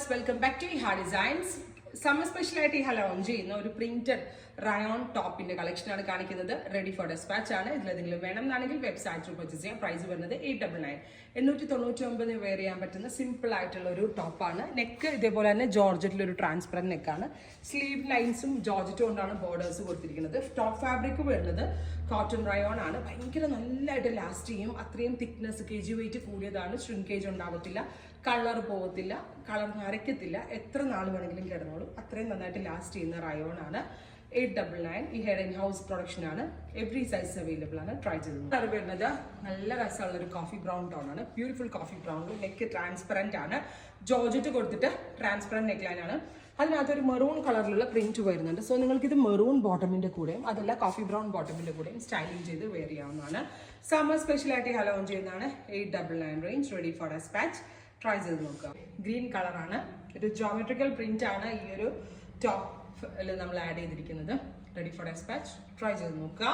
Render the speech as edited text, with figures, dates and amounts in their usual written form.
viewers, welcome back to Iha Designs. Summer speciality launch ചെയ്യുന്ന ഒരു printed rayon ടോപ്പിന്റെ collection ആണ് കാണിക്കുന്നത്. റെഡി ഫോർ ഡെസ്പാച്ച് ആണ്. ഇതിലെന്തെങ്കിലും വേണമെന്നാണെങ്കിൽ വെബ്സൈറ്റ് പർച്ചേസ് ചെയ്യാം. പ്രൈസ് വരുന്നത് 899 വെയർ ചെയ്യാൻ പറ്റുന്ന സിമ്പിൾ ആയിട്ടുള്ള ഒരു ടോപ്പാണ്. നെക്ക് ഇതേപോലെ തന്നെ ജോർജറ്റിൽ ഒരു ട്രാൻസ്പെറന്റ് നെക്കാണ്. സ്ലീവ് ലൈൻസും ജോർജറ്റും കൊണ്ടാണ് ബോർഡേഴ്സ് കൊടുത്തിരിക്കുന്നത്. ടോപ്പ് ഫാബ്രിക് വരുന്നത് കോട്ടൺ റയോൺ ആണ്. ഭയങ്കര നല്ലതായിട്ട് ലാസ്റ്റ് ചെയ്യും. അത്രയും തിക്നെസ്, kg വെയിറ്റ് കൂടിയതാണ്. ഷ്രിങ്കേജ് ഉണ്ടാവത്തില്ല, കളർ പോകത്തില്ല, കളർ നരയ്ക്കത്തില്ല, എത്ര നാൾ വേണമെങ്കിലും കിടന്നോളും. അത്രയും നന്നായിട്ട് ലാസ്റ്റ് ചെയ്യുന്ന റയോൺ ആണ്. 899. ഈ ഹെഡ് ഇൻ ഹൗസ് പ്രൊഡക്ഷൻ ആണ്. എവറി സൈസ് അവൈലബിൾ ആണ്. ട്രൈ ചെയ്തത്. കളർ വരുന്നത് നല്ല രസമുള്ള ഒരു കോഫി ബ്രൗൺ ടോൺ ആണ്. Beautiful coffee brown. Neck transparent ആണ്. ജോർജറ്റ് കൊടുത്തിട്ട് ട്രാൻസ്പെറന്റ് നെക്ക് ലൈൻ ആണ്. അതിനകത്തൊരു മെറൂൺ കളറിലുള്ള പ്രിന്റ് വരുന്നുണ്ട്. സോ നിങ്ങൾക്ക് ഇത് മെറൂൺ ബോട്ടമിന്റെ കൂടെയും അതല്ല കോഫി ബ്രൗൺ ബോട്ടമിന്റെ കൂടെയും സ്റ്റൈലിംഗ് ചെയ്ത് വെയർ ചെയ്യാവുന്നതാണ്. സമ്മർ സ്പെഷ്യലായിട്ട് ലോഞ്ച് ചെയ്യുന്നതാണ്. 899 range. Ready for dispatch. Try ചെയ്ത് നോക്കുക. ഗ്രീൻ കളറാണ്. ഒരു ജോമെട്രിക്കൽ പ്രിന്റ് ആണ് ഈ ഒരു ടോപ്പിൽ നമ്മൾ ആഡ് ചെയ്തിരിക്കുന്നത്. Ready for dispatch. ട്രൈ ചെയ്ത് നോക്കുക.